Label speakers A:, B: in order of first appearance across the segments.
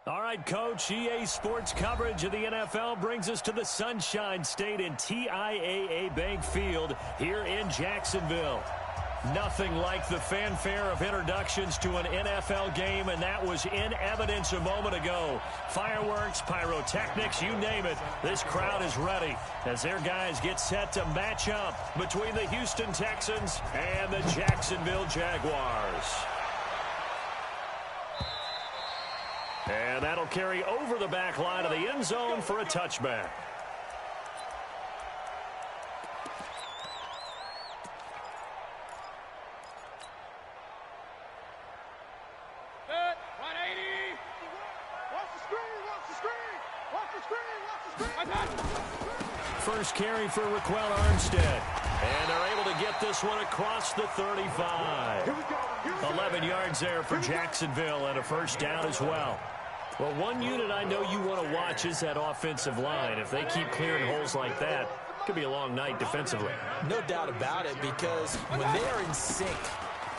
A: All right, Coach, EA Sports coverage of the NFL brings us to the Sunshine State in TIAA Bank Field here in Jacksonville. Nothing like the fanfare of introductions to an NFL game, and that was in evidence a moment ago. Fireworks, pyrotechnics, you name it. This crowd is ready as their guys get set to match up between the Houston Texans and the Jacksonville Jaguars. And that'll carry over the back line of the end zone for a touchback. First carry for Raquel Armstead. And they're able to get this one across the 35. 11 yards there for Jacksonville and a first down as well. Well, one unit I know you want to watch is that offensive line. If they keep clearing holes like that, it could be a long night defensively.
B: No doubt about it, because when they are in sync,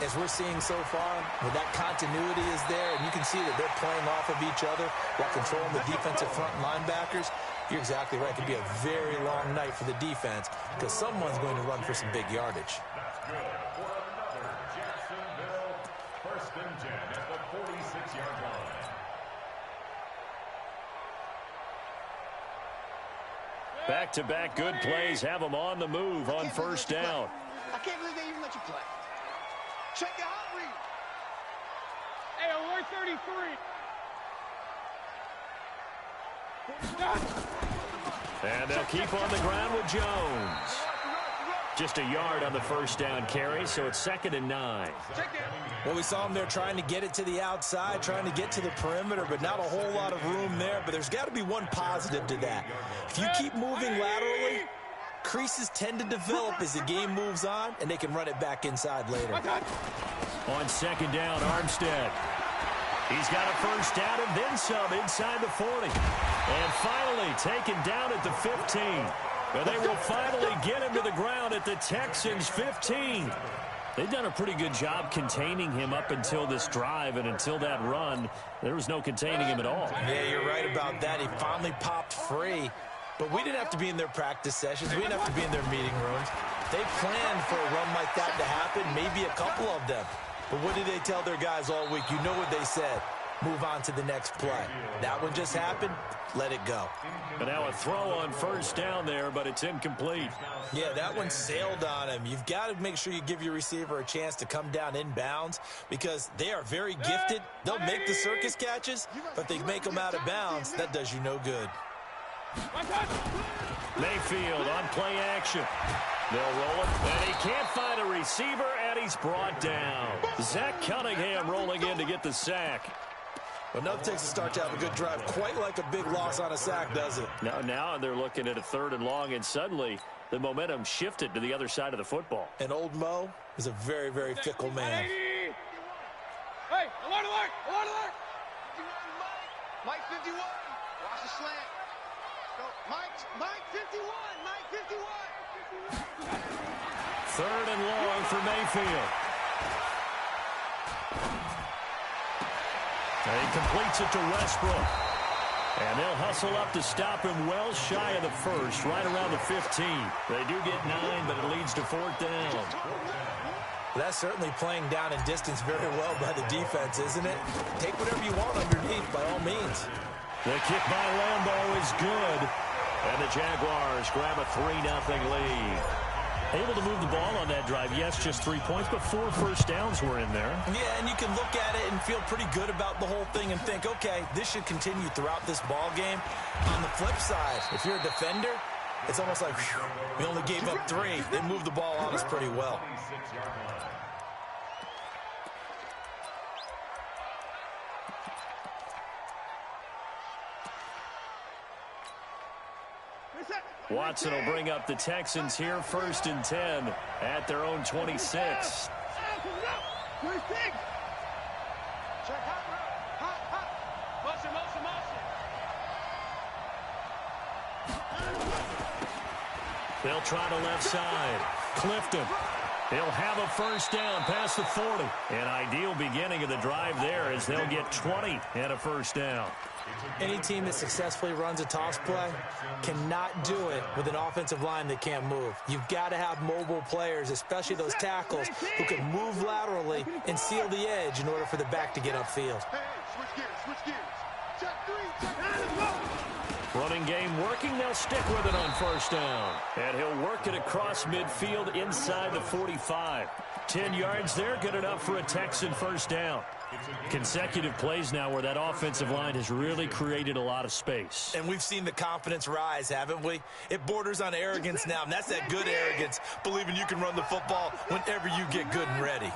B: as we're seeing so far, when that continuity is there, and you can see that they're playing off of each other while controlling the defensive front linebackers, you're exactly right. It could be a very long night for the defense because someone's going to run for some big yardage.
C: That's good for another Jacksonville first and 10 at the 46-yard line.
A: Back-to-back good plays have them on the move on first down.
D: I can't believe they even let you play. Check your hot read.
E: Hey, alert 33.
A: And they'll keep on the ground with Jones. Just a yard on the first down carry, so it's 2nd and 9.
B: Well, we saw them there trying to get it to the outside, trying to get to the perimeter, but not a whole lot of room there. But there's got to be one positive to that. If you keep moving laterally, creases tend to develop as the game moves on, and they can run it back inside later.
A: On 2nd down, Armstead. He's got a first down and then some inside the 40. And finally taken down at the 15. But they will finally get him to the ground at the Texans' 15. They've done a pretty good job containing him up until this drive, and until that run, there was no containing him at all.
B: Yeah, you're right about that. He finally popped free. But we didn't have to be in their practice sessions. We didn't have to be in their meeting rooms. They planned for a run like that to happen, maybe a couple of them. But what did they tell their guys all week? You know what they said. Move on to the next play. That one just happened. Let it go.
A: And now a throw on first down there, but it's incomplete.
B: Yeah, that one sailed on him. You've got to make sure you give your receiver a chance to come down inbounds because they are very gifted. They'll make the circus catches, but they make them out of bounds. That does you no good.
A: Mayfield on play action. They'll roll it, and he can't find a receiver, and he's brought down. Zach Cunningham rolling in to get the sack.
B: Well, nothing takes a start to have a good drive, quite like a big loss on a sack, does it?
A: Now they're looking at a 3rd and long, and suddenly the momentum shifted to the other side of the football.
B: And old Mo is a very, very fickle man.
E: Hey, alert, alert, alert, alert.
D: Mike 51. Watch the slant. Go. Mike 51. Mike 51.
A: 3rd and long for Mayfield. And he completes it to Westbrook. And they'll hustle up to stop him well shy of the first, right around the 15. They do get 9, but it leads to 4th down.
B: That's certainly playing down in distance very well by the defense, isn't it? Take whatever you want underneath, by all means.
A: The kick by Lambo is good. And the Jaguars grab a 3-0 lead. Able to move the ball on that drive. Yes, just 3 points, but 4 first downs were in there.
B: Yeah, and you can look at it and feel pretty good about the whole thing and think, okay, this should continue throughout this ball game. On the flip side, if you're a defender, it's almost like, whew, we only gave up 3. They moved the ball on us pretty well.
A: Watson will bring up the Texans here, 1st and 10 at their own 26. They'll try to left side. Clifton. He'll have a first down past the 40. An ideal beginning of the drive there as they'll get 20 and a first down.
B: Any team that successfully runs a toss play cannot do it with an offensive line that can't move. You've got to have mobile players, especially those tackles, who can move laterally and seal the edge in order for the back to get upfield.
D: Switch gears. Check 3, check 4.
A: Running game working. They'll stick with it on first down. And he'll work it across midfield inside the 45. 10 yards there, good enough for a Texan first down. Consecutive plays now where that offensive line has really created a lot of space.
B: And we've seen the confidence rise, haven't we? It borders on arrogance now, and that's that good arrogance, believing you can run the football whenever you get good and ready.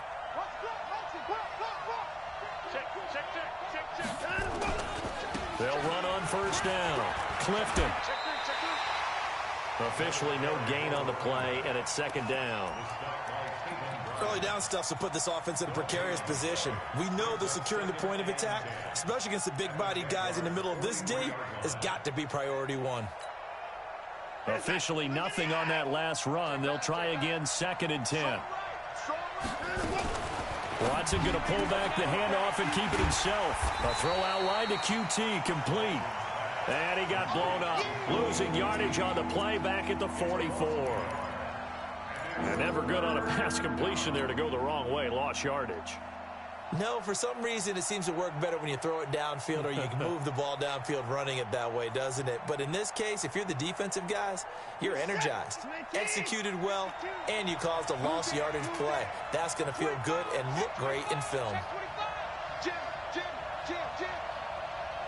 A: They'll run on first down. Clifton. Officially no gain on the play, and it's second down.
B: Early down stuff will put this offense in a precarious position. We know that securing the point of attack, especially against the big-bodied guys in the middle of this D, has got to be priority one.
A: Officially nothing on that last run. They'll try again, second and 10. Watson going to pull back the handoff and keep it himself. A throw out line to QT, complete. And he got blown up. Losing yardage on the play back at the 44. And never good on a pass completion there to go the wrong way. Lost yardage.
B: No, for some reason it seems to work better when you throw it downfield or you can move the ball downfield running it that way, doesn't it? But in this case, if you're the defensive guys, you're energized, executed well, and you caused a lost yardage play. That's going to feel good and look great in film.
D: Jim.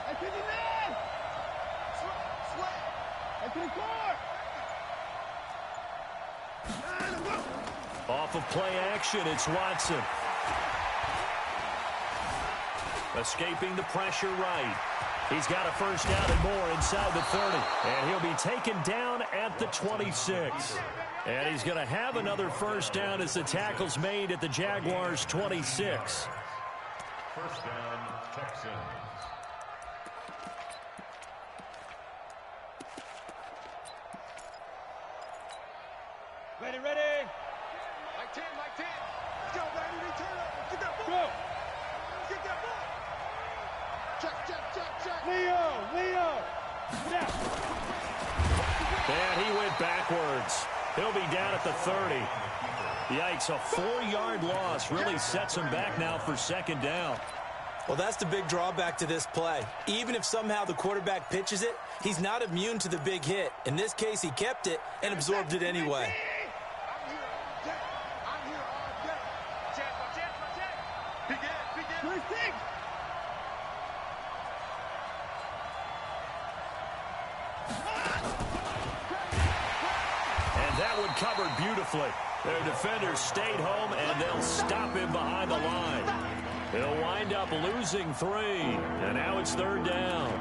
D: I couldn't even. I couldn't score.
A: Off of play action, it's Watson. Escaping the pressure right. He's got a first down and more inside the 30. And he'll be taken down at the 26. And he's going to have another first down as the tackle's made at the Jaguars' 26.
C: First down, Texans.
E: Ready.
D: Mike 10. Let's go, baby. Return up. Get that ball.
E: Go.
D: Get that ball. Check.
E: Leo. Get out.
A: And he went backwards. He'll be down at the 30. Yikes, a 4-yard loss really sets him back now for second down.
B: Well, that's the big drawback to this play. Even if somehow the quarterback pitches it, he's not immune to the big hit. In this case, he kept it and absorbed it anyway.
D: I'm here all day. Check. Begin.
A: And that one covered beautifully. Their defenders stayed home, and they'll stop him behind the line. He'll wind up losing 3, and now it's third down.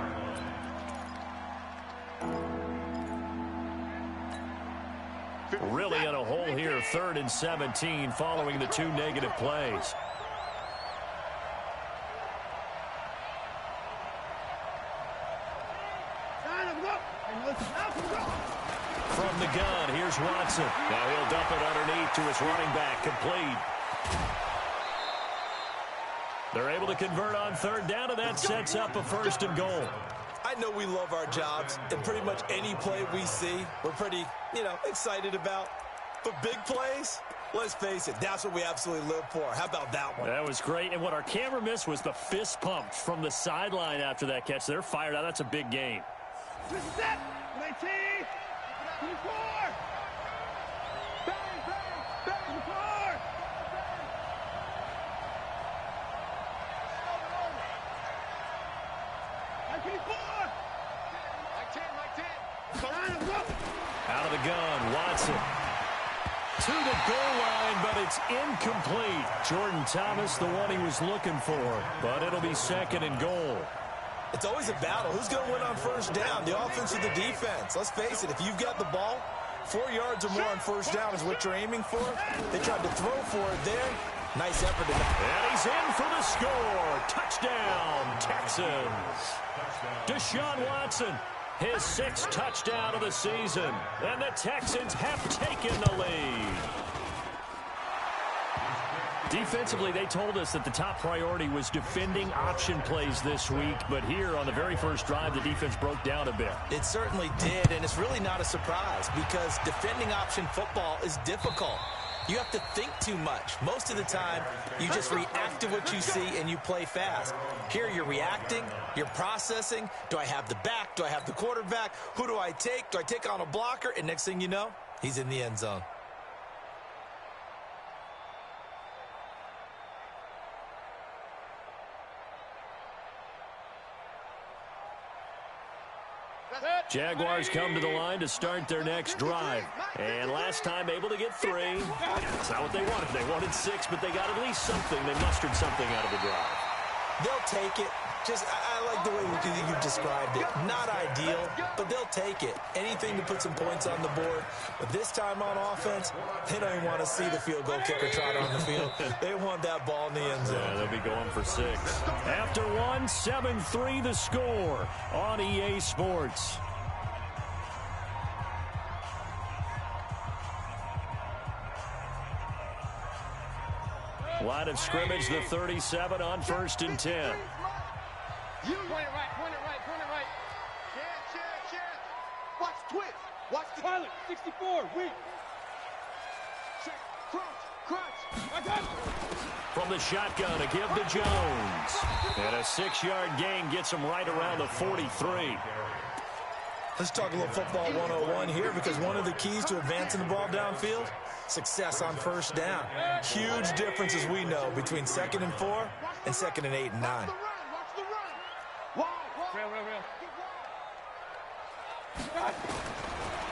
A: Really in a hole here, 3rd and 17, following the 2 negative plays. From the gun, here's Watson. Now he'll dump it underneath to his running back, complete. They're able to convert on third down, and that sets up a 1st and goal.
B: I know we love our jobs, and pretty much any play we see, we're pretty, excited about. But big plays, let's face it, that's what we absolutely live for. How about that one?
A: That was great, and what our camera missed was the fist pump from the sideline after that catch. They're fired out. That's a big game.
E: Set. 19. 24. Bang. 24.
A: Out of the gun, Watson. To the goal line, but it's incomplete. Jordan Thomas, the one he was looking for, but it'll be 2nd and goal.
B: It's always a battle. Who's going to win on first down, the offense or the defense? Let's face it, if you've got the ball, 4 yards or more on first down is what you're aiming for. They tried to throw for it there. Nice effort.
A: And he's in for the score. Touchdown, Texans. Deshaun Watson, his 6th touchdown of the season. And the Texans have taken the lead. Defensively, they told us that the top priority was defending option plays this week, but here on the very first drive, the defense broke down a bit.
B: It certainly did, and it's really not a surprise because defending option football is difficult. You have to think too much. Most of the time, you just react to what you see and you play fast. Here, you're reacting, you're processing. Do I have the back? Do I have the quarterback? Who do I take? Do I take on a blocker? And next thing you know, he's in the end zone.
A: Jaguars come to the line to start their next drive. And last time able to get 3. That's not what they wanted. They wanted 6, but they got at least something. They mustered something out of the drive.
B: They'll take it. I like the way you described it. Not ideal, but they'll take it. Anything to put some points on the board. But this time on offense, they don't even want to see the field goal kicker trot on the field. They want that ball in the end zone.
A: Yeah, they'll be going for 6. After 1, 7-3 the score on EA Sports. Line of scrimmage, the 37 on 1st and 10.
D: Point it right, point it right, point it right. Chance. Watch twist. Watch the pilot. 64, weak. Crunch. I got it.
A: From the shotgun, a give to Jones. And a 6-yard gain gets him right around the 43.
B: Let's talk a little football 101 here because one of the keys to advancing the ball downfield, success on first down. Huge difference, as we know, between 2nd and 4 and 2nd and 8 and 9.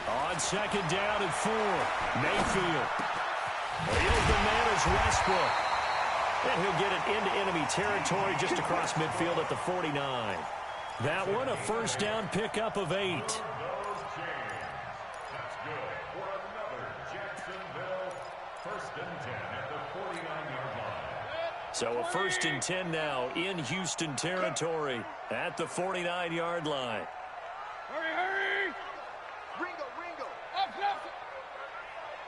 A: On 2nd down and 4, Mayfield. The open man is Westbrook. And he'll get it into enemy territory just across midfield at the 49. That one, a first down pickup of 8.
C: That's good for another Jacksonville 1st and 10 at the 49-yard line.
A: So a 1st and 10 now in Houston territory at the 49-yard line.
D: Hurry. Ringo. Up.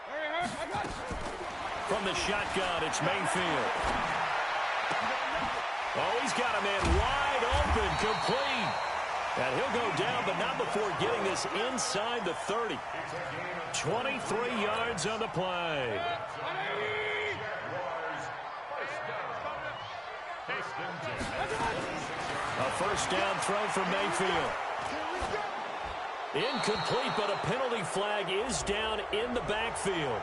D: Hurry. I got it.
A: From the shotgun, it's Mayfield. Oh, he's got a man wide open, complete. And he'll go down, but not before getting this inside the 30. 23 yards on the play. A first down throw for Mayfield. Incomplete, but a penalty flag is down in the backfield.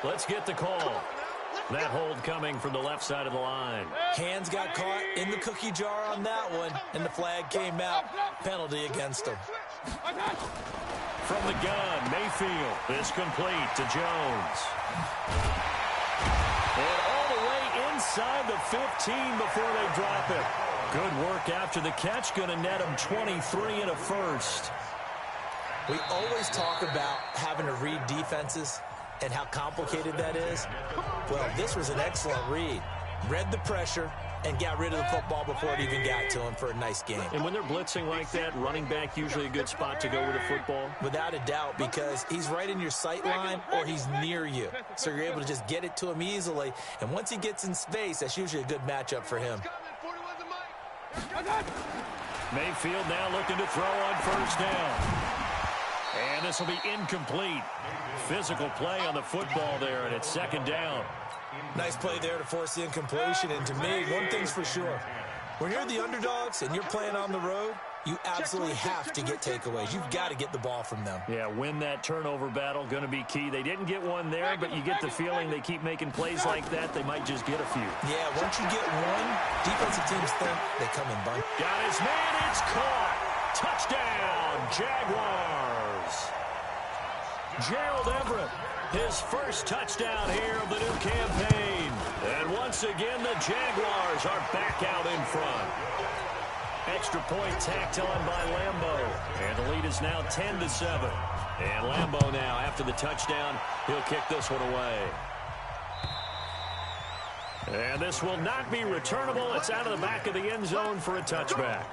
A: Let's get the call. That hold coming from the left side of the line.
B: Hands got caught in the cookie jar on that one, and the flag came out. Penalty against him.
A: From the gun, Mayfield is complete to Jones. And all the way inside the 15 before they drop it. Good work after the catch. Going to net him 23 and a first.
B: We always talk about having to read defenses and how complicated that is. Well, this was an excellent read. Read the pressure and got rid of the football before it even got to him for a nice game.
A: And when they're blitzing like that, running back usually a good spot to go with the football?
B: Without a doubt, because he's right in your sight line or he's near you. So you're able to just get it to him easily. And once he gets in space, that's usually a good matchup for him.
A: Mayfield now looking to throw on first down. And this will be incomplete. Physical play on the football there, and it's 2nd down.
B: Nice play there to force the incompletion. And to me, one thing's for sure. When you're the underdogs and you're playing on the road, you absolutely have to get takeaways. You've got to get the ball from them.
A: Yeah, win that turnover battle, going to be key. They didn't get one there, but you get the feeling they keep making plays like that, they might just get a few.
B: Yeah, once you get one, defensive teams think they come in bunch.
A: Got his man, it's caught. Touchdown, Jaguars. Gerald Everett, his first touchdown here of the new campaign. And once again, the Jaguars are back out in front. Extra point tacked on by Lambeau. And the lead is now 10-7. And Lambeau now, after the touchdown, he'll kick this one away. And this will not be returnable. It's out of the back of the end zone for a touchback.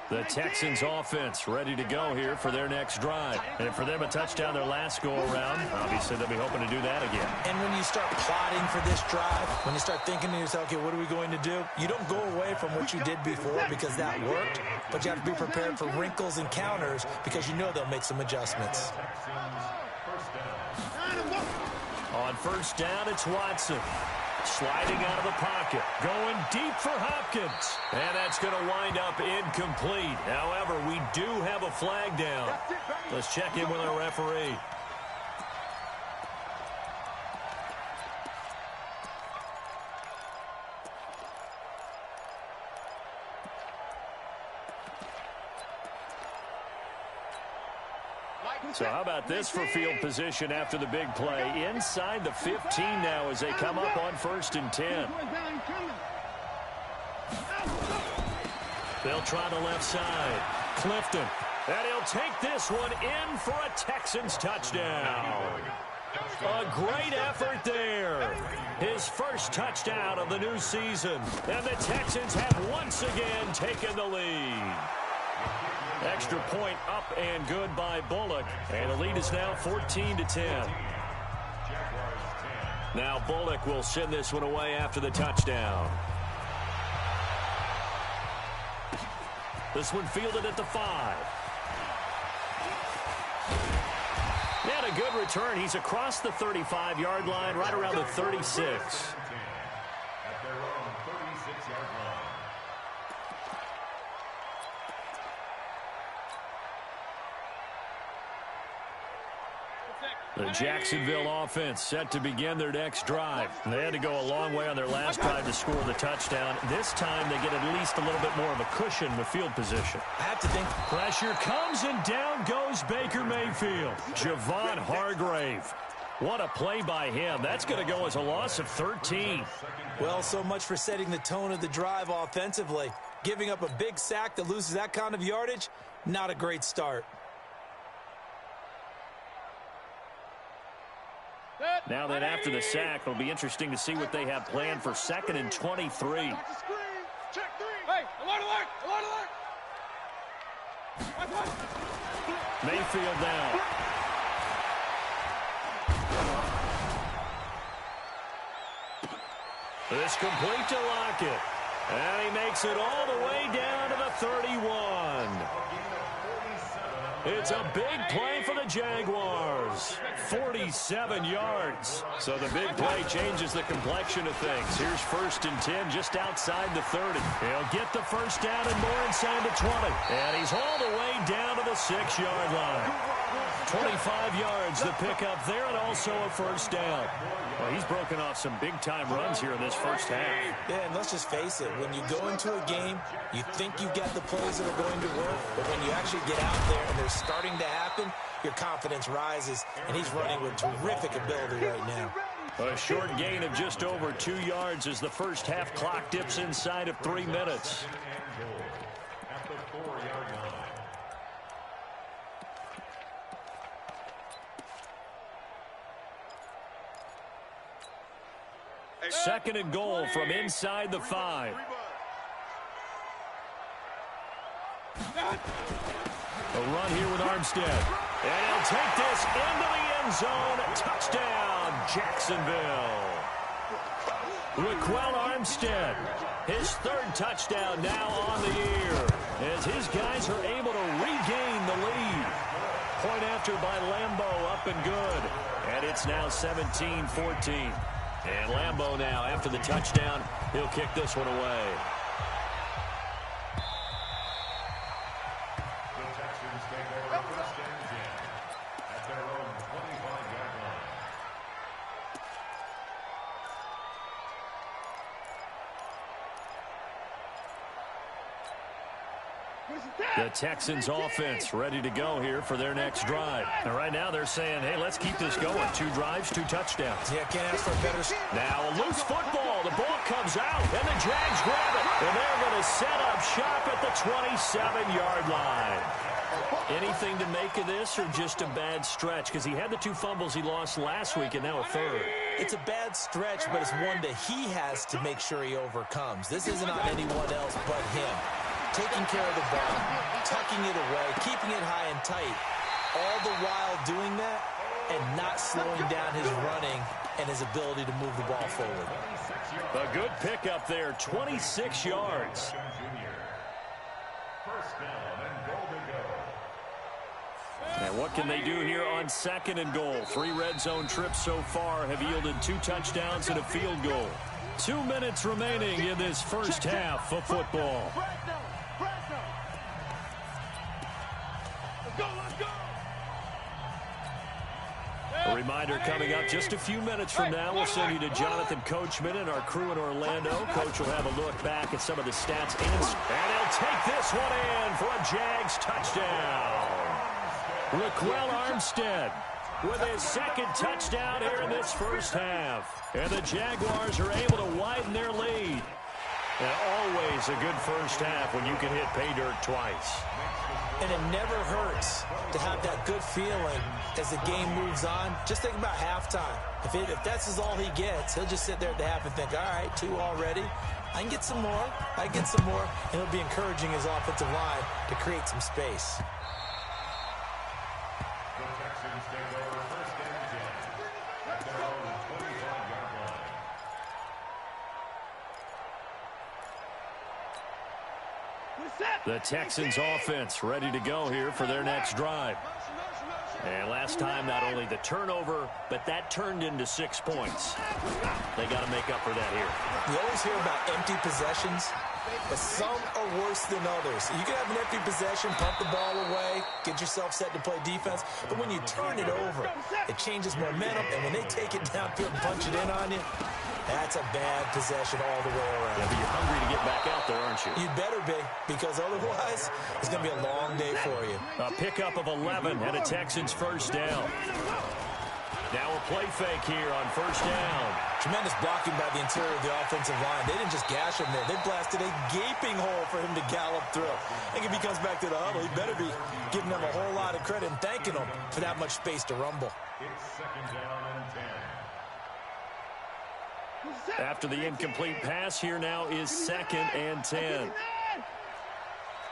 A: The Texans offense ready to go here for their next drive. And for them, a touchdown their last go-around. Obviously, they'll be hoping to do that again.
B: And when you start plotting for this drive, when you start thinking to yourself, okay, what are we going to do? You don't go away from what you did before because that worked, but you have to be prepared for wrinkles and counters because you know they'll make some adjustments.
A: On first down, it's Watson. Sliding out of the pocket, going deep for Hopkins. And that's going to wind up incomplete. However, we do have a flag down. Let's check in with our referee. So how about this for field position after the big play? Inside the 15 now as they come up on 1st and 10. They'll try the left side. Clifton. And he'll take this one in for a Texans touchdown. A great effort there. His first touchdown of the new season. And the Texans have once again taken the lead. Extra point up and good by Bullock. And the lead is now 14-10. Now Bullock will send this one away after the touchdown. This one fielded at the 5. And a good return. He's across the 35-yard line, right around the 36.
C: At their own 36-yard line.
A: The Jacksonville offense set to begin their next drive. They had to go a long way on their last drive to score the touchdown. This time they get at least a little bit more of a cushion with field position.
B: I have to think.
A: Pressure comes and down goes Baker Mayfield. Javon Hargrave. What a play by him. That's going to go as a loss of 13.
B: Well, so much for setting the tone of the drive offensively. Giving up a big sack that loses that kind of yardage, not a great start.
A: Now that after the sack, it'll be interesting to see what they have planned for 2nd and 23.
E: Hey, alert, alert, alert, alert.
A: Mayfield now. This complete to Lockett. And he makes it all the way down to the 31. It's a big play for the Jaguars. 47 yards. So the big play changes the complexion of things. Here's 1st and 10 just outside the 30. He'll get the first down and more inside the 20. And he's all the way down to the 6-yard line. 25 yards the pickup there and also a first down. Well, he's broken off some big-time runs here in this first half.
B: Yeah, and let's just face it. When you go into a game, you think you've got the plays that are going to work, but when you actually get out there and they're starting to happen, your confidence rises, and he's running with terrific ability right now.
A: A short gain of just over 2 yards as the first half clock dips inside of 3 minutes.
C: At the 4-yard line.
A: 2nd and goal from inside the 5. A run here with Armstead. And he'll take this into the end zone. Touchdown, Jacksonville. Raquel Armstead, his 3rd touchdown now on the year, as his guys are able to regain the lead. Point after by Lambeau, up and good. And it's now 17-14. And Lambeau now, after the touchdown, he'll kick this one away.
C: The Texans take over 1st and 10 at their own 25-yard line.
A: The Texans offense ready to go here for their next drive. And right now they're saying, hey, let's keep this going. 2 drives, 2 touchdowns.
B: Yeah, can't ask for a better.
A: Now a loose football. The ball comes out, and the Jags grab it. And they're going to set up shop at the 27-yard line. Anything to make of this or just a bad stretch? Because he had the 2 fumbles he lost last week and now a 3rd.
B: It's a bad stretch, but it's one that he has to make sure he overcomes. This isn't on anyone else but him. taking care of the ball, tucking it away, keeping it high and tight, all the while doing that and not slowing down his running and his ability to move the ball forward.
A: A good pickup there, 26 yards.
C: First down and goal to go.
A: And what can they do here on 2nd and goal? 3 red zone trips so far have yielded 2 touchdowns and a field goal. 2 minutes remaining in this first half of football.
E: Let's go, let's go.
A: A reminder coming up just a few minutes from now. We'll send you to Jonathan Coachman and our crew in Orlando. Coach will have a look back at some of the stats. And he'll take this one in for a Jags touchdown. Raquel Armstead with his 2nd touchdown here in this first half. And the Jaguars are able to widen their lead. And always a good first half when you can hit pay dirt twice.
B: And it never hurts to have that good feeling as the game moves on. Just think about halftime. If that's all he gets, he'll just sit there at the half and think, all right, 2 already. I can get some more. I can get some more. And he'll be encouraging his offensive line to create some space.
C: The Texans take over first and 10 at their own 25-yard line.
A: The Texans offense ready to go here for their next drive. And last time, not only the turnover, but that turned into 6 points. They got to make up for that here.
B: You always hear about empty possessions, but some are worse than others. You can have an empty possession, pump the ball away, get yourself set to play defense, but when you turn it over, it changes momentum, and when they take it downfield and punch it in on you, that's a bad possession all the way around.
A: Yeah, but you're hungry to get back out there, aren't you?
B: You'd better be, because otherwise, it's going to be a long day for you.
A: A pickup of 11 and a Texans first down. Now a play fake here on first down.
B: Tremendous blocking by the interior of the offensive line. They didn't just gash him there. They blasted a gaping hole for him to gallop through. I think if he comes back to the huddle, he better be giving them a whole lot of credit and thanking them for that much space to rumble.
C: It's 2nd down and 10.
A: After the incomplete pass, here now is 2nd and 10.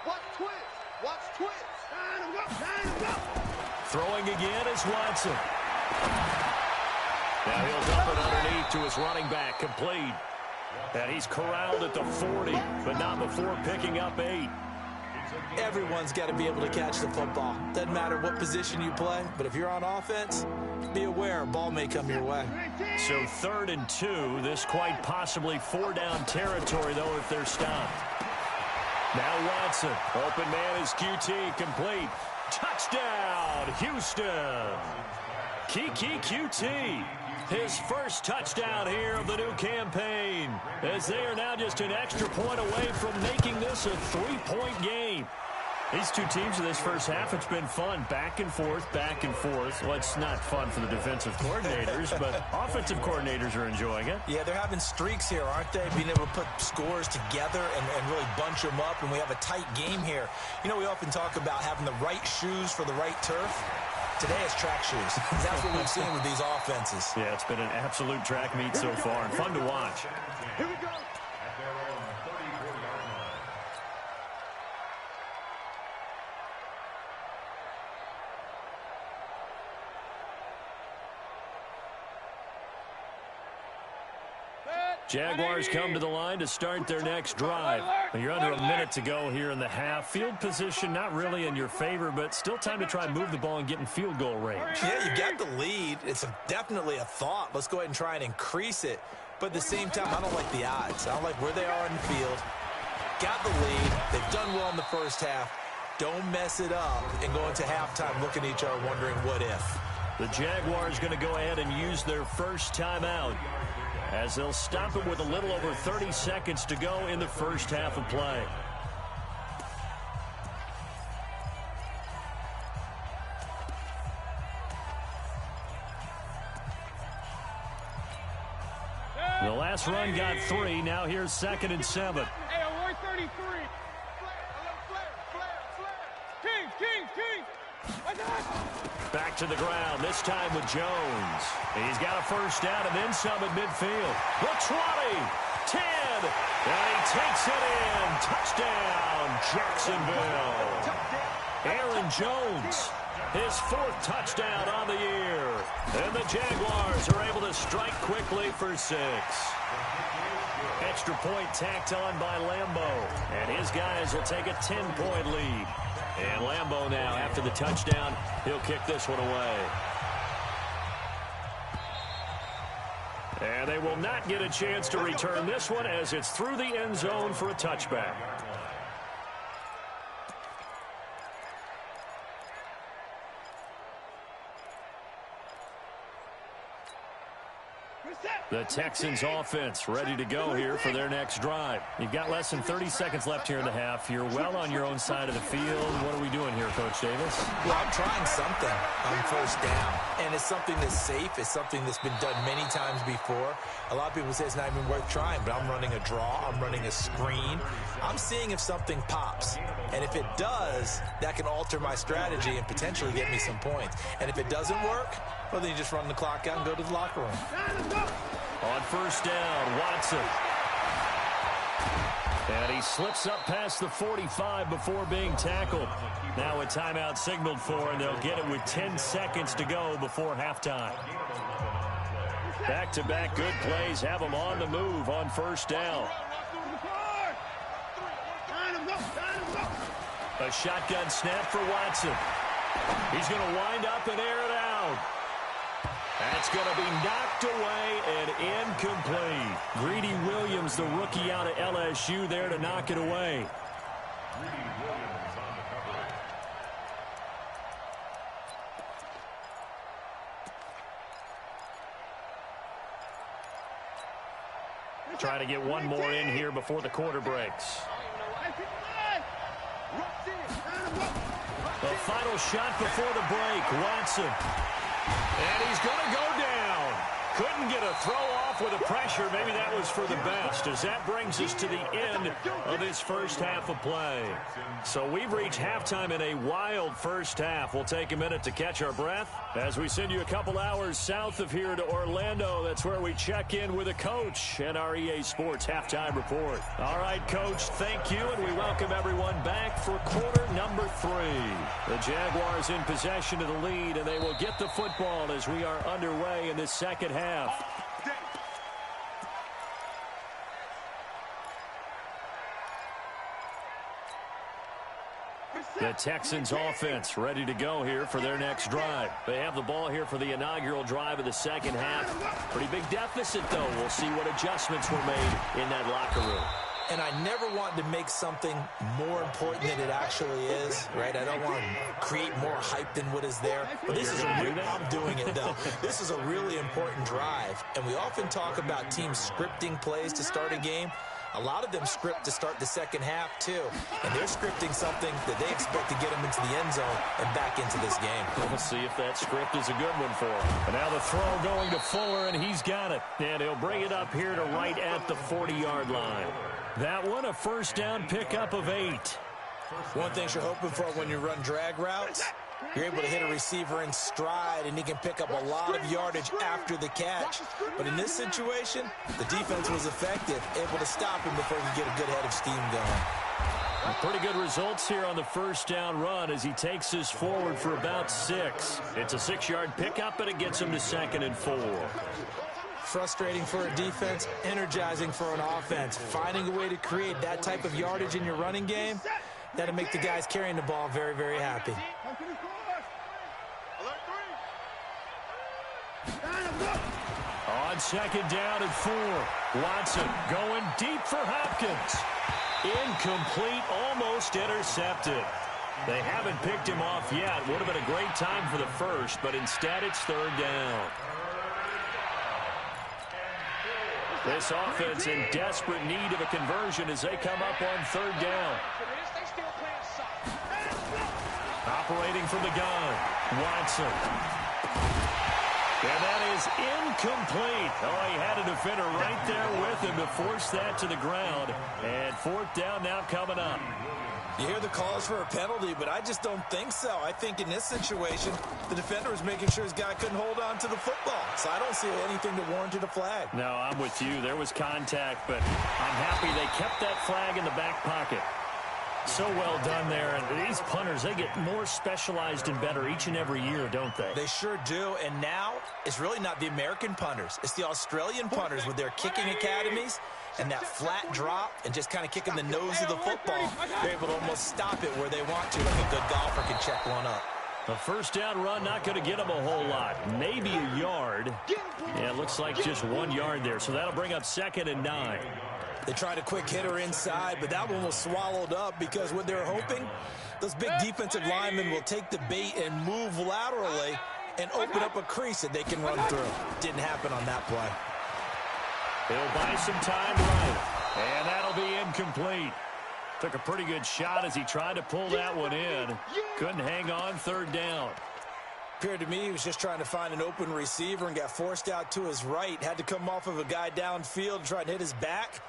D: Watch twist. Watch twist.
A: Throwing again is Watson. Now he'll dump it underneath to his running back, complete. And he's corralled at the 40, but not before picking up 8.
B: Everyone's got to be able to catch the football. Doesn't matter what position you play, but if you're on offense, be aware a ball may come your way.
A: So 3rd and 2, this quite possibly 4-down territory, though, if they're stopped. Now Watson, open man is QT, complete. Touchdown, Houston. Kiki QT, his first touchdown here of the new campaign, as they are now just an extra point away from making this a 3-point game. These two teams in this first half, it's been fun. Back and forth, back and forth. Well, it's not fun for the defensive coordinators, but offensive coordinators are enjoying it.
B: Yeah, they're having streaks here, aren't they? Being able to put scores together and really bunch them up, and we have a tight game here. You know, we often talk about having the right shoes for the right turf. Today it's track shoes. That's what we've seen with these offenses.
A: Yeah, it's been an absolute track meet so far, and fun to watch.
D: Here we go.
C: At their own 34-yard line.
A: Jaguars come to the line to start their next drive. You're under a minute to go here in the half. Field position not really in your favor, but still time to try and move the ball and get in field goal range.
B: Yeah, you got the lead. It's definitely a thought. Let's go ahead and try and increase it. But at the same time, I don't like the odds. I don't like where they are in the field. Got the lead. They've done well in the first half. Don't mess it up and go into halftime looking at each other wondering what if.
A: The Jaguars going to go ahead and use their first timeout, as they'll stop it with a little over 30 seconds to go in the first half of play. The last run got 3. Now here's 2nd and 7.
E: Hey, on 133. King.
A: Back to the ground, this time with Jones. He's got a first down and then some at midfield. The 20 And he takes it in. Touchdown, Jacksonville. Aaron Jones, his 4th touchdown on the year. And the Jaguars are able to strike quickly for 6. Extra point tacked on by Lambo. And his guys will take a 10-point lead. And Lambo now, after the touchdown, he'll kick this one away. And they will not get a chance to return this one as it's through the end zone for a touchback. The Texans offense ready to go here for their next drive. You've got less than 30 seconds left here in the half. You're well on your own side of the field. What are we doing here, Coach Davis?
B: Well, I'm trying something on first down, and it's something that's safe. It's something that's been done many times before. A lot of people say it's not even worth trying, but I'm running a draw. I'm running a screen. I'm seeing if something pops, and if it does, that can alter my strategy and potentially get me some points. And if it doesn't work, well, then you just run the clock out and go to the locker room.
A: On first down, Watson. And he slips up past the 45 before being tackled. Now a timeout signaled for, and they'll get it with 10 seconds to go before halftime. Back-to-back good plays have them on the move on first down. A shotgun snap for Watson. He's going to wind up and air it out. That's going to be knocked away and incomplete. Greedy Williams, the rookie out of LSU, there to knock it away.
C: Greedy Williams on the coverage.
A: Try to get one more in here before the quarter breaks. The final shot before the break, Watson. And he's going to go down. Couldn't get a throw off with the pressure. Maybe that was for the best, as that brings us to the end of this first half of play. So we've reached halftime in a wild first half. We'll take a minute to catch our breath as we send you a couple hours south of here to Orlando. That's where we check in with a coach and our EA Sports halftime report. All right, Coach, thank you, and we welcome everyone back for quarter number 3. The Jaguars in possession of the lead, and they will get the football as we are underway in this second half. The Texans offense ready to go here for their next drive. They have the ball here for the inaugural drive of the second half. Pretty big deficit, though. We'll see what adjustments were made in that locker room.
B: And I never want to make something more important than it actually is, right? I don't want to create more hype than what is there. But this is I'm doing it, though. This is a really important drive. And we often talk about teams scripting plays to start a game. A lot of them script to start the second half, too. And they're scripting something that they expect to get them into the end zone and back into this game.
A: We'll see if that script is a good one for him. And now the throw going to Fuller, and he's got it. And he'll bring it up here to right at the 40-yard line. That one, a first down pickup of 8.
B: One thing you're hoping for when you run drag routes, you're able to hit a receiver in stride, and he can pick up a lot of yardage after the catch. But in this situation, the defense was effective, able to stop him before he could get a good head of steam going.
A: Pretty good results here on the first down run as he takes this forward for about 6. It's a 6-yard pickup, and it gets him to 2nd and 4.
B: Frustrating for a defense, energizing for an offense. Finding a way to create that type of yardage in your running game, that'll make the guys carrying the ball very, very happy.
A: On second down and 4, Watson going deep for Hopkins. Incomplete, almost intercepted. They haven't picked him off yet. Would have been a great time for the first, but instead it's 3rd down. This offense in desperate need of a conversion as they come up on 3rd down. Operating from the gun, Watson. And that is incomplete. Oh, he had a defender right there with him to force that to the ground. And fourth down now coming up.
B: You hear the calls for a penalty, but I just don't think so. I think in this situation, the defender was making sure his guy couldn't hold on to the football. So I don't see anything that warranted a flag.
A: No, I'm with you. There was contact, but I'm happy they kept that flag in the back pocket. So well done there. And these punters, they get more specialized and better each and every year, don't they?
B: They sure do. And now it's really not the American punters. It's the Australian punters with their kicking academies and that flat drop and just kind of kicking the nose of the football. They're able to almost stop it where they want to, like a good golfer can check one up.
A: A first down run, not going to get them a whole lot. Maybe a yard. Yeah, it looks like just 1 yard there. So that'll bring up 2nd and 9.
B: They tried a quick hitter inside, but that one was swallowed up because what they're hoping, those big defensive linemen will take the bait and move laterally and open up a crease that they can run through. Didn't happen on that play.
A: He'll buy some time right, and that'll be incomplete. Took a pretty good shot as he tried to pull that one in. Couldn't hang on, 3rd down.
B: Appeared to me he was just trying to find an open receiver and got forced out to his right. Had to come off of a guy downfield and try to hit his back.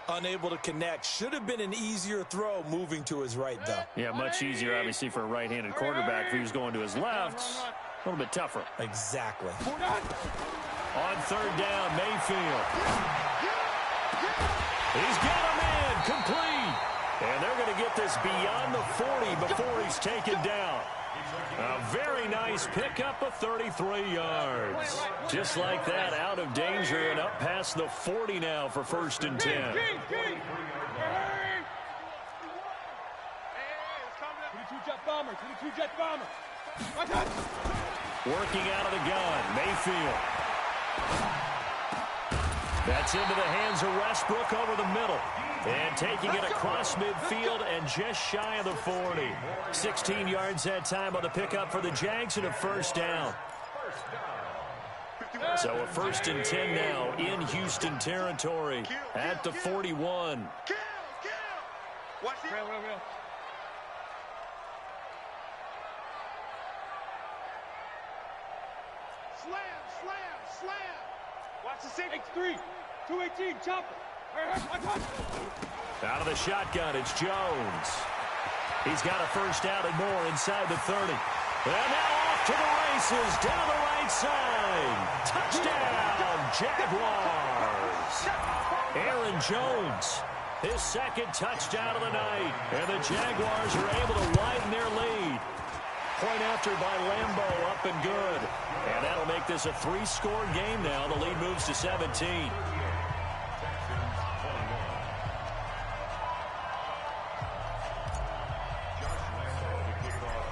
B: Unable to connect. Should have been an easier throw moving to his right, though.
A: Yeah, much easier, obviously, for a right-handed quarterback. If he was going to his left, a little bit tougher.
B: Exactly.
A: On 3rd down, Mayfield. He's got him in, complete. And they're going to get this beyond the 40 before he's taken down. A very nice pickup of 33 yards. Just like that, out of danger and up past the 40 now for 1st and 10. Working out of the gun, Mayfield. That's into the hands of Westbrook over the middle. And taking it across midfield and just shy of the 40. 16 yards that time on the pickup for the Jags and a 1st down. So a 1st and 10 now in Houston territory at the 41.
D: Slam. Watch the safety. X3, 218, chopper.
A: Out of the shotgun, it's Jones. He's got a 1st down and more inside the 30. And now off to the races, down the right side. Touchdown, Jaguars. Aaron Jones, his 2nd touchdown of the night. And the Jaguars are able to widen their lead. Point after by Lambeau, up and good. And that'll make this a 3-score game now. The lead moves to 17.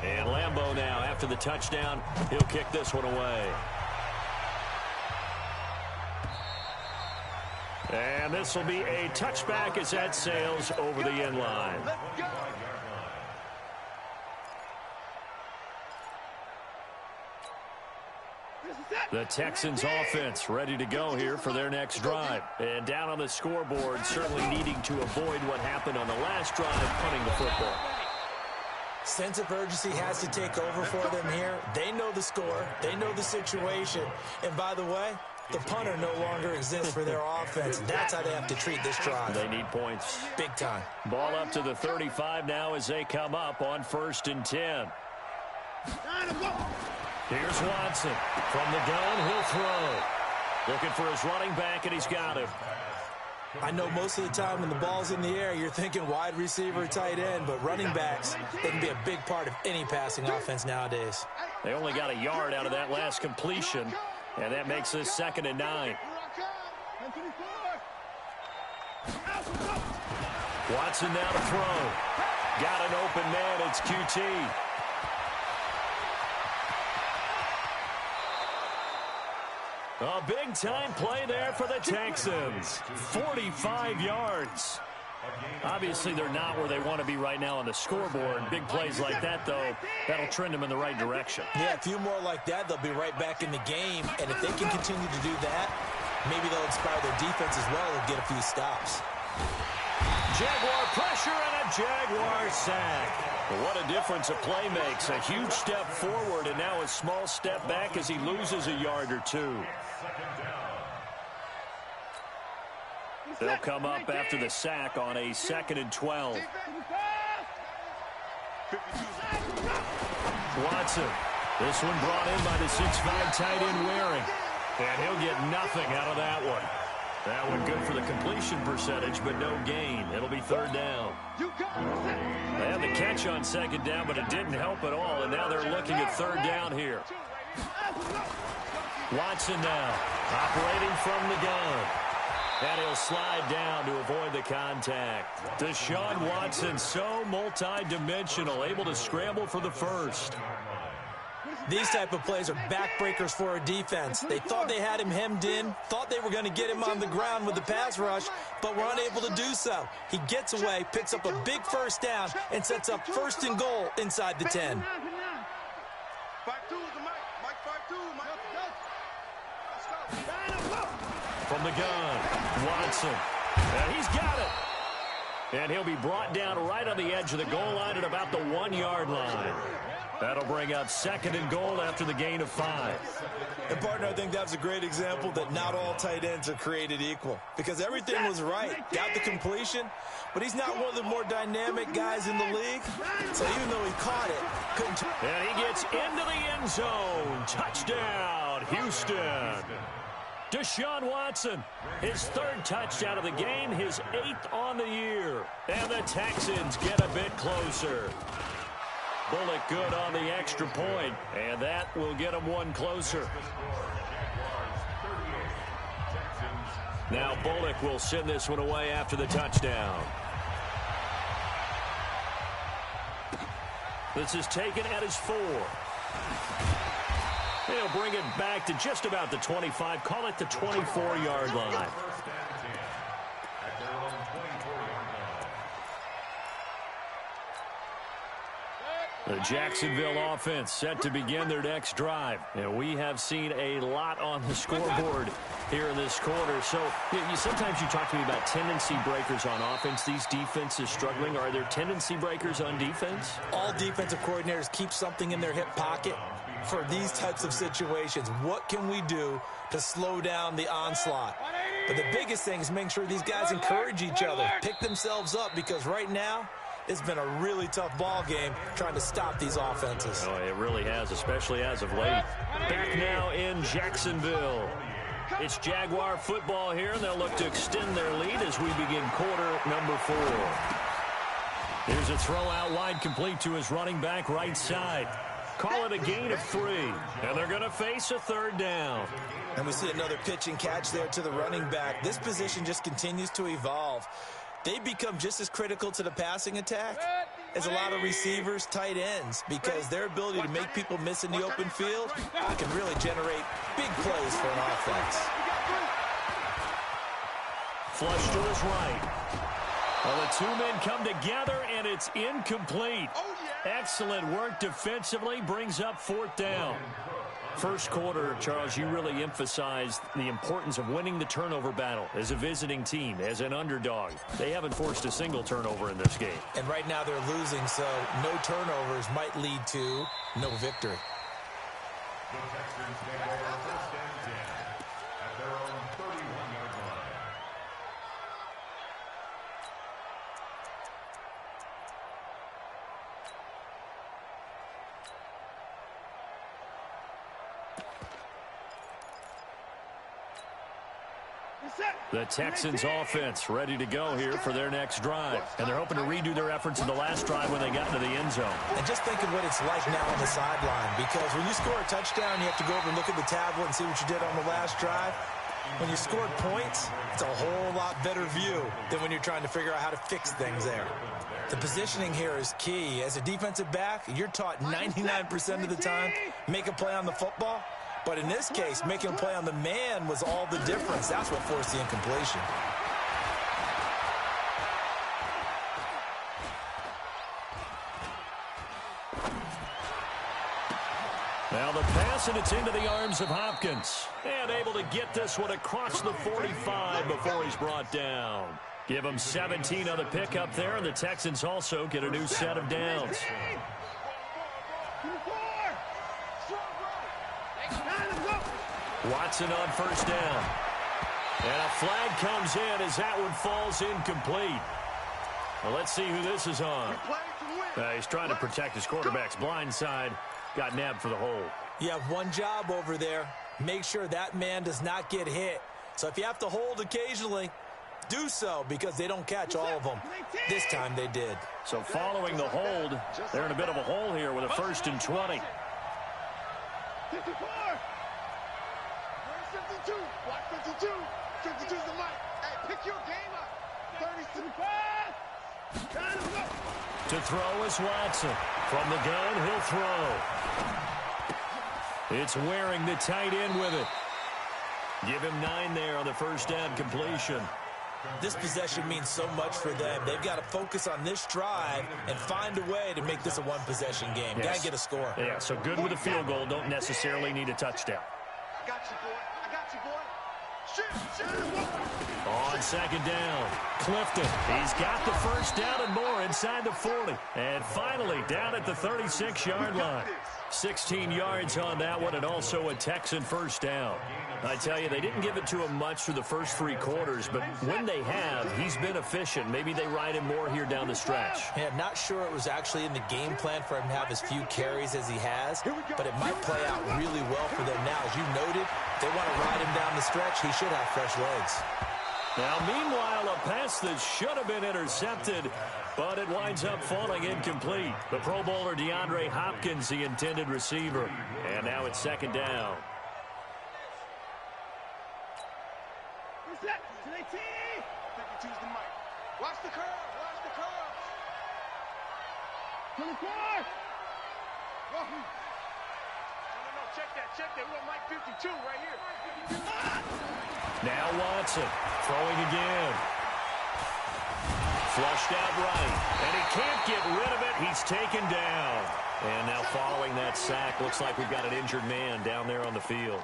A: And Lambeau now, after the touchdown, he'll kick this one away. And this will be a touchback as that sails over the end line. The Texans offense ready to go here for their next drive. And down on the scoreboard, certainly needing to avoid what happened on the last drive, punting the football.
B: Sense of urgency has to take over for them here. They know the score. They know the situation. And by the way, the punter no longer exists for their offense. That's how they have to treat this drive.
A: They need points.
B: Big time.
A: Ball up to the 35 now as they come up on 1st and 10. Here's Watson. From the gun, he'll throw. Looking for his running back, and he's got him.
B: I know most of the time when the ball's in the air, you're thinking wide receiver, tight end, but running backs, they can be a big part of any passing offense nowadays.
A: They only got a yard out of that last completion, and that makes this 2nd and 9. Watson now to throw. Got an open man, it's QT. A big-time play there for the Texans. 45 yards. Obviously, they're not where they want to be right now on the scoreboard. Big plays like that, though, that'll trend them in the right direction.
B: Yeah, a few more like that, they'll be right back in the game. And if they can continue to do that, maybe they'll inspire their defense as well and get a few stops.
A: Jaguar pressure and a Jaguar sack. Well, what a difference a play makes. A huge step forward and now a small step back as he loses a yard or two. They'll come up after the sack on a 2nd and 12. Watson. This one brought in by the 6'5" tight end Waring. And he'll get nothing out of that one. That one good for the completion percentage, but no gain. It'll be 3rd down. They had the catch on 2nd down, but it didn't help at all, and now they're looking at 3rd down here. Watson now, operating from the gun. And he'll slide down to avoid the contact. Deshaun Watson, so multi-dimensional, able to scramble for the first.
B: These type of plays are backbreakers for a defense. They thought they had him hemmed in, thought they were going to get him on the ground with the pass rush, but were unable to do so. He gets away, picks up a big 1st down, and sets up 1st and goal inside the 10.
D: 5-2 is the mic. Mike 5-2, Mike.
A: From the gun, Watson. And he's got it. And he'll be brought down right on the edge of the goal line at about the 1-yard line. That'll bring up 2nd and goal after the gain of 5.
B: And, partner, I think that was a great example that not all tight ends are created equal. Because everything was right. Got the completion, but he's not one of the more dynamic guys in the league. So even though he caught it, couldn't...
A: And he gets into the end zone. Touchdown, Houston. Deshaun Watson, his 3rd touchdown of the game, his 8th on the year. And the Texans get a bit closer. Bullock good on the extra point, and that will get him one closer. Now Bullock will send this one away after the touchdown. This is taken at his 4. He'll bring it back to just about the 25, call it the 24-yard line. The Jacksonville offense set to begin their next drive. And we have seen a lot on the scoreboard here in this quarter. So sometimes you talk to me about tendency breakers on offense. These defenses struggling. Are there tendency breakers on defense?
B: All defensive coordinators keep something in their hip pocket for these types of situations. What can we do to slow down the onslaught? But the biggest thing is making sure these guys encourage each other, pick themselves up, because right now, it's been a really tough ball game trying to stop these offenses.
A: Oh, it really has, especially as of late. Back now in Jacksonville. It's Jaguar football here, and they'll look to extend their lead as we begin quarter number 4. Here's a throw out wide, complete to his running back right side. Call it a gain of 3, and they're going to face a 3rd down.
B: And we see another pitch and catch there to the running back. This position just continues to evolve. They become just as critical to the passing attack as a lot of receivers, tight ends, because their ability to make people miss in the open field can really generate big plays for an offense.
A: Flush to his right. Well, the 2 men come together, and it's incomplete. Excellent work defensively, brings up 4th down. First quarter, Charles, you really emphasized the importance of winning the turnover battle as a visiting team, as an underdog. They haven't forced a single turnover in this game.
B: And right now they're losing, so no turnovers might lead to no victory.
C: The Texans take over 1st and 10 at their own 31-yard line.
A: The Texans offense ready to go here for their next drive. And they're hoping to redo their efforts in the last drive when they got into the end zone.
B: And just think of what it's like now on the sideline, because when you score a touchdown, you have to go over and look at the tablet and see what you did on the last drive. When you scored points, it's a whole lot better view than when you're trying to figure out how to fix things there. The positioning here is key. As a defensive back, you're taught 99% of the time, make a play on the football. But in this case, making a play on the man was all the difference. That's what forced the incompletion.
A: Now the pass, and it's into the arms of Hopkins. And able to get this one across the 45 before he's brought down. Give them 17 on the pickup there, and the Texans also get a new set of downs. Watson on first down. And a flag comes in as that one falls incomplete. Well, let's see who this is on. He's trying to protect his quarterback's blind side. Got nabbed for the hold.
B: You have one job over there. Make sure that man does not get hit. So if you have to hold occasionally, do so, because they don't catch all of them. This time they did.
A: So following the hold, they're in a bit of a hole here with a 1st and 20.
D: 54. 52. Watch 52. 52 is the mic. Hey, pick your game up. 35.
A: To throw is Watson. From the gun, he'll throw. It's Waring, the tight end, with it. Give him 9 there on the first down completion.
B: This possession means so much for them. They've got to focus on this drive and find a way to make this a one-possession game.
A: Yes.
B: Got to get a score.
A: Yeah, so good with a field goal. Don't necessarily need a touchdown.
D: I got you, boy. I got you, boy. Shoot.
A: On second down, Clifton. He's got the first down and more inside the 40. And finally, down at the 36-yard line. 16 yards on that one, and also a Texan first down. I tell you, they didn't give it to him much through the first 3 quarters, but when they have, he's been efficient. Maybe they ride him more here down the stretch.
B: Yeah, I'm not sure it was actually in the game plan for him to have as few carries as he has, but it might play out really well for them now. As you noted, if they want to ride him down the stretch, he should have fresh legs.
A: Now, meanwhile, a pass that should have been intercepted, but it winds up falling incomplete. The Pro Bowler DeAndre Hopkins, the intended receiver. And now it's second down.
D: Who's that? 52's the mic. Watch the curve. Watch the curve. 24. No. Check that. Check that. We want Mike 52 right here.
A: Now Watson throwing again. Flushed out right. And he can't get rid of it. He's taken down. And now following that sack, looks like we've got an injured man down there on the field.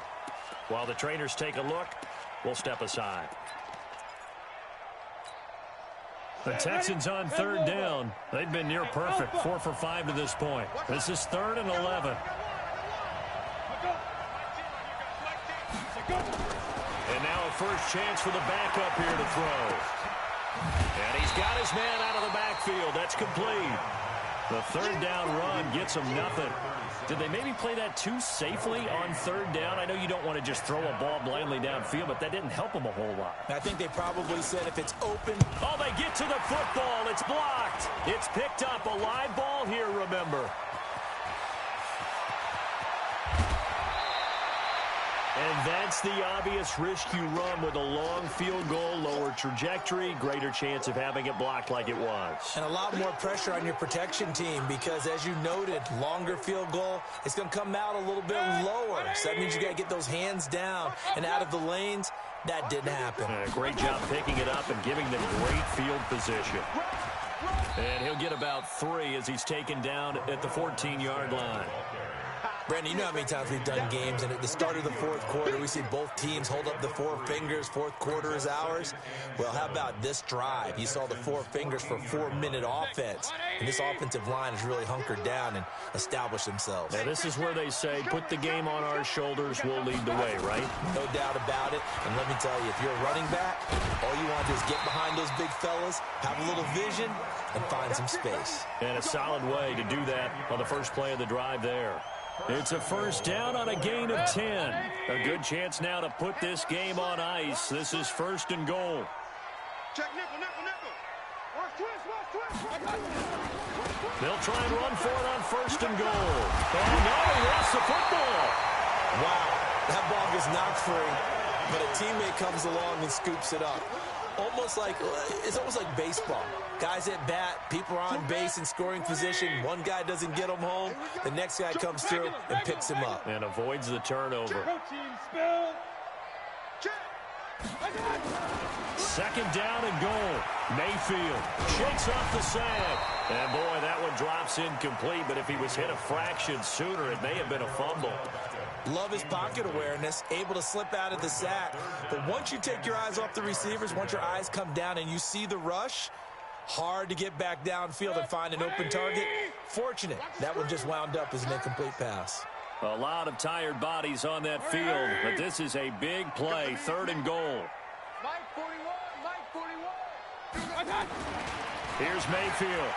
A: While the trainers take a look, we'll step aside. The Texans on third down. They've been near perfect, 4 for 5 to this point. This is 3rd and 11. And now a first chance for the backup here to throw. And he's got his man out of the backfield. That's complete. The third down run gets him nothing. Did they maybe play that too safely on third down? I know you don't want to just throw a ball blindly downfield, but that didn't help them a whole lot.
B: I think they probably said if it's open.
A: Oh, they get to the football. It's blocked. It's picked up. A live ball here, remember. And that's the obvious risk you run with a long field goal, lower trajectory, greater chance of having it blocked like it was.
B: And a lot more pressure on your protection team because, as you noted, longer field goal, it's going to come out a little bit lower. So that means you got to get those hands down and out of the lanes. That didn't happen.
A: Great job picking it up and giving them great field position. And he'll get about 3 as he's taken down at the 14-yard line.
B: Brandon, you know how many times we've done games, and at the start of the fourth quarter, we see both teams hold up the 4 fingers, fourth quarter is ours. Well, how about this drive? You saw the 4 fingers for 4-minute offense, and this offensive line has really hunkered down and established themselves.
A: Now, this is where they say, put the game on our shoulders, we'll lead the way, right?
B: No doubt about it, and let me tell you, if you're a running back, all you want to do is get behind those big fellas, have a little vision, and find some space.
A: And a solid way to do that on the first play of the drive there. It's a first down on a gain of 10. A good chance now to put this game on ice. This is 1st and goal.
D: Check nickel. Watch twist.
A: They'll try and run for it on 1st and goal. Oh, no, he lost the football.
B: Wow, that ball gets knocked free, but a teammate comes along and scoops it up. It's almost like baseball. Guys at bat, people are on base in scoring position. One guy doesn't get them home. The next guy comes through and picks him up.
A: And avoids the turnover. Second down and goal. Mayfield shakes off the sack. And boy, that one drops incomplete. But if he was hit a fraction sooner, it may have been a fumble.
B: Love his pocket awareness, able to slip out of the sack. But once you take your eyes off the receivers, once your eyes come down and you see the rush, hard to get back downfield and find an open target. Fortunate, that one just wound up as an incomplete pass.
A: A lot of tired bodies on that field, but this is a big play, 3rd and goal.
E: Mike 41, Mike 41.
A: Here's Mayfield.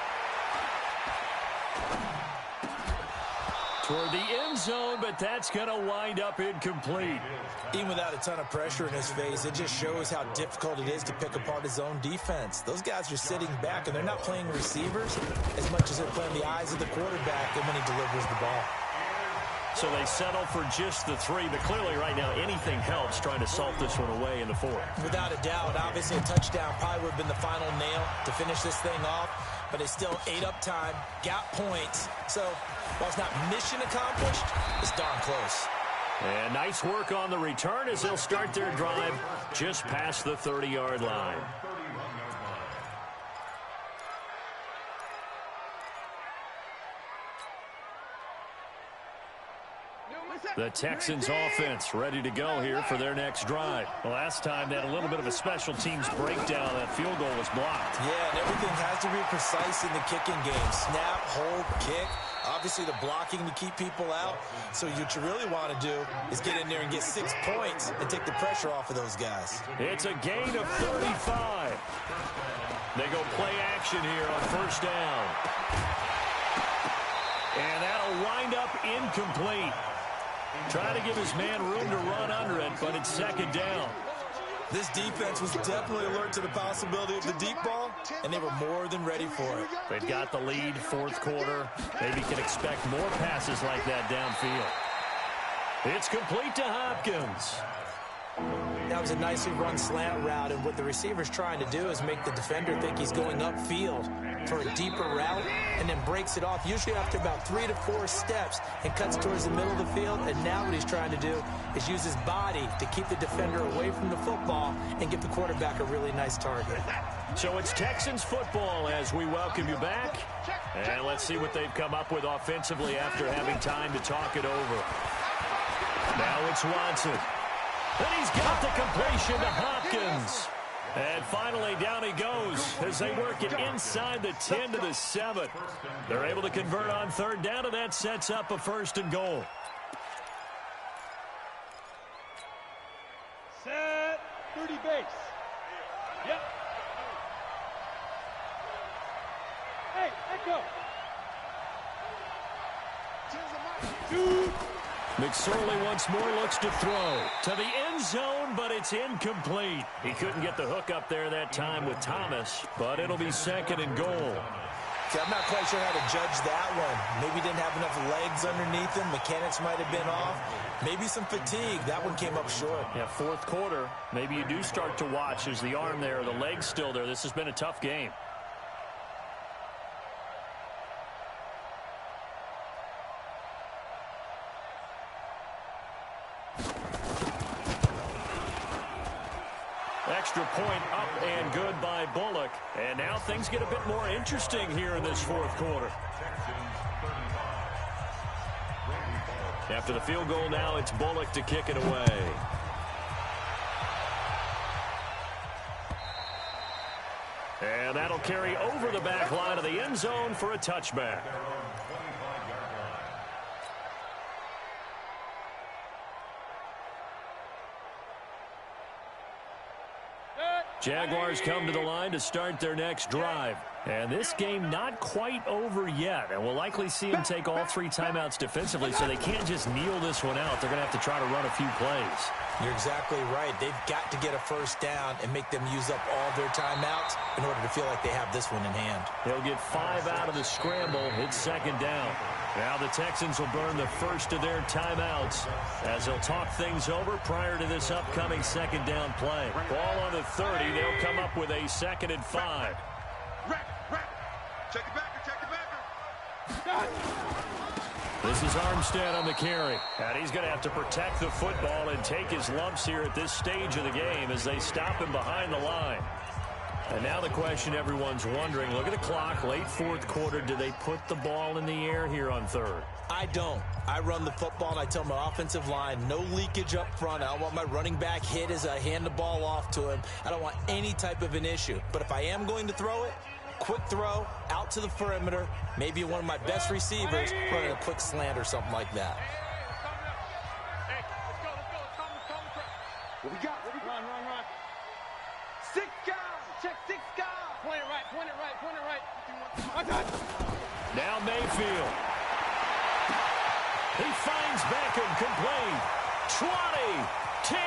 A: Toward the end zone, but that's going to wind up incomplete.
B: Even without a ton of pressure in his face, it just shows how difficult it is to pick apart his own defense. Those guys are sitting back, and they're not playing receivers as much as they're playing the eyes of the quarterback and when he delivers the ball.
A: So they settle for just the 3, but clearly right now anything helps trying to salt this one away in the 4th.
B: Without a doubt, obviously a touchdown probably would have been the final nail to finish this thing off, but it's still ate up time, got points. So while it's not mission accomplished, it's darn close.
A: And nice work on the return as they'll start their drive just past the 30-yard line. The Texans offense ready to go here for their next drive. The last time they had a little bit of a special teams breakdown. That field goal was blocked.
B: Yeah, and everything has to be precise in the kicking game. Snap, hold, kick. Obviously the blocking to keep people out. So what you really want to do is get in there and get 6 points and take the pressure off of those guys.
A: It's a gain of 35. They go play action here on 1st down. And that'll wind up incomplete. Trying to give his man room to run under it, but it's 2nd down.
B: This defense was definitely alert to the possibility of the deep ball, and they were more than ready for it.
A: They've got the lead, 4th quarter. Maybe can expect more passes like that downfield. It's complete to Hopkins.
B: That was a nicely run slant route, and what the receiver's trying to do is make the defender think he's going upfield for a deeper route and then breaks it off, usually after about 3 to 4 steps, and cuts towards the middle of the field. And now what he's trying to do is use his body to keep the defender away from the football and give the quarterback a really nice target.
A: So it's Texans football as we welcome you back. And let's see what they've come up with offensively after having time to talk it over. Now it's Watson. And he's got the completion to Hopkins. And finally, down he goes as they work it inside the 10 to the 7. They're able to convert on 3rd down, and that sets up a 1st and goal.
E: Set. 30 base. Yep. Hey, echo. Dude.
A: McSorley once more looks to throw to the end zone, but it's incomplete. He couldn't get the hook up there that time with Thomas, but it'll be 2nd and goal.
B: See, I'm not quite sure how to judge that one. Maybe didn't have enough legs underneath him. Mechanics might have been off. Maybe some fatigue. That one came up short.
A: Yeah, 4th quarter. Maybe you do start to watch as the arm there, the leg's still there. This has been a tough game. Extra point up and good by Bullock. And now things get a bit more interesting here in this 4th quarter. After the field goal now, it's Bullock to kick it away. And that'll carry over the back line of the end zone for a touchback. Jaguars come to the line to start their next drive. And this game not quite over yet. And we'll likely see them take all 3 timeouts defensively, so they can't just kneel this one out. They're going to have to try to run a few plays.
B: You're exactly right. They've got to get a 1st down and make them use up all their timeouts in order to feel like they have this one in hand.
A: They'll get 5 out of the scramble. It's 2nd down. Now the Texans will burn the first of their timeouts as they'll talk things over prior to this upcoming 2nd down play. Ball on the 30. They'll come up with a 2nd and 5.
D: Check it backer.
A: This is Armstead on the carry. And he's going to have to protect the football and take his lumps here at this stage of the game as they stop him behind the line. And now the question everyone's wondering, look at the clock, late 4th quarter, do they put the ball in the air here on 3rd?
B: I don't. I run the football, and I tell my offensive line, no leakage up front. I don't want my running back hit as I hand the ball off to him. I don't want any type of an issue. But if I am going to throw it, quick throw, out to the perimeter, maybe one of my best receivers running a quick slant or something like that.
E: Hey, let's go.
D: What we got?
E: Run.
D: 6 guys. Check 6 guys.
E: Point it right.
A: Now Mayfield. He finds Beckham complete. 20, 10,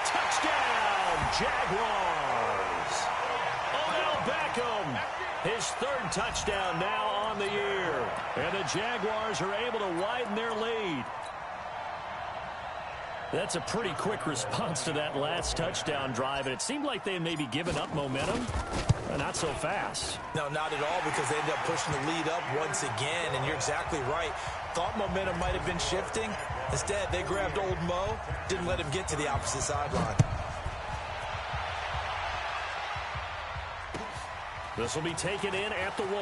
A: touchdown, Jaguars. Odell Beckham, his 3rd touchdown now on the year. And the Jaguars are able to widen their lead. That's a pretty quick response to that last touchdown drive, and it seemed like they had maybe given up momentum. Not so fast.
B: No, not at all, because they ended up pushing the lead up once again, and you're exactly right. Thought momentum might have been shifting. Instead, they grabbed old Mo, didn't let him get to the opposite sideline.
A: This will be taken in at the 1.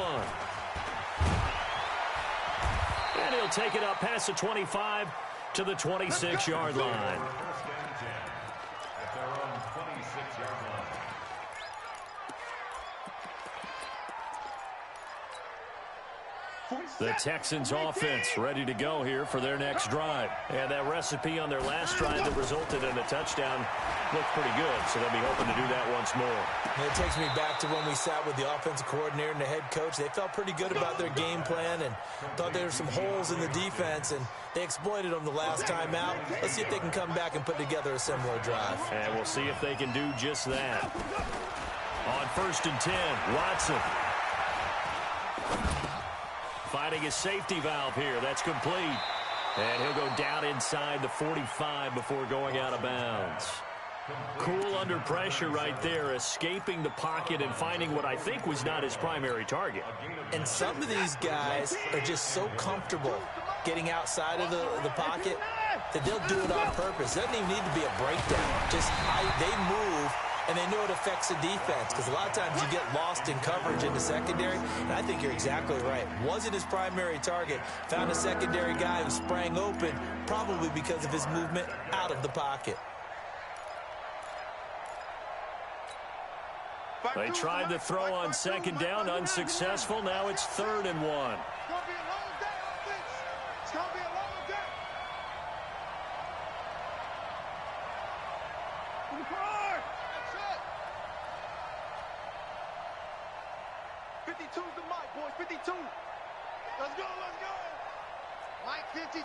A: And he'll take it up past the 25 to the 26-yard line.
C: First and 10 at their own 26-yard line.
A: The Texans offense ready to go here for their next drive. And that recipe on their last drive that resulted in a touchdown looked pretty good, so they'll be hoping to do that once more.
B: And it takes me back to when we sat with the offensive coordinator and the head coach. They felt pretty good about their game plan and thought there were some holes in the defense, and they exploited them the last time out. Let's see if they can come back and put together a similar drive.
A: And we'll see if they can do just that. On 1st and 10, Watson. Finding his safety valve here. That's complete. And he'll go down inside the 45 before going out of bounds. Cool under pressure right there, escaping the pocket and finding what I think was not his primary target.
B: And some of these guys are just so comfortable getting outside of the pocket that they'll do it on purpose. It doesn't even need to be a breakdown. Just they move, and they know it affects the defense, because a lot of times you get lost in coverage in the secondary, and I think you're exactly right. Wasn't his primary target. Found a secondary guy who sprang open, probably because of his movement out of the pocket.
A: They tried to throw on 2nd down, unsuccessful. Now it's 3rd and 1.
D: It's going to be a long day, offense. It's going to be a long day. 52's the mic, boys. 52. Let's go. Mike 52.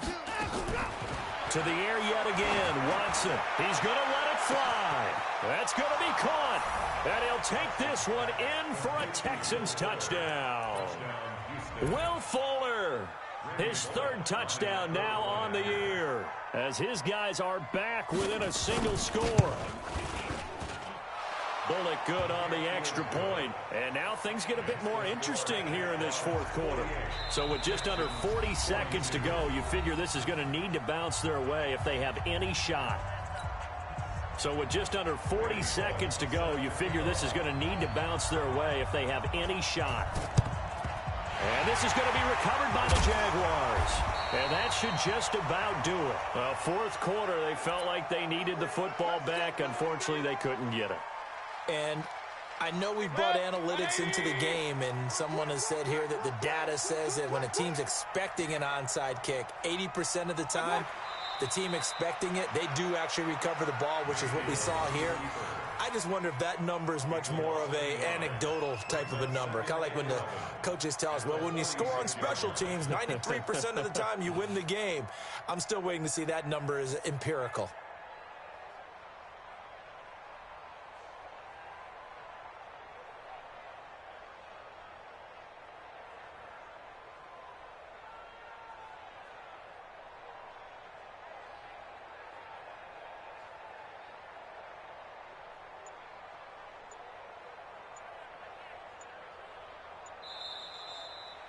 A: To the air yet again, Watson. He's going to let it fly. That's going to be caught. And he'll take this one in for a Texans touchdown. Will Fuller, his 3rd touchdown now on the year, as his guys are back within a single score. Bullock good on the extra point. And now things get a bit more interesting here in this 4th quarter. So with just under 40 seconds to go, you figure this is going to need to bounce their way if they have any shot. So with just under 40 seconds to go, you figure this is going to need to bounce their way if they have any shot. And this is going to be recovered by the Jaguars. And that should just about do it. Well, 4th quarter, they felt like they needed the football back. Unfortunately, they couldn't get it.
B: And I know we brought analytics into the game, and someone has said here that the data says that when a team's expecting an onside kick, 80% of the time, the team expecting it, they do actually recover the ball, which is what we saw here. I just wonder if that number is much more of a anecdotal type of a number. Kind of like when the coaches tell us, well, when you score on special teams, 93% of the time you win the game. I'm still waiting to see that number is empirical.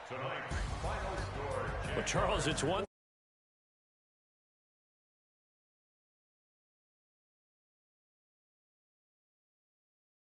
C: Tonight's final score.
A: But Charles, it's one.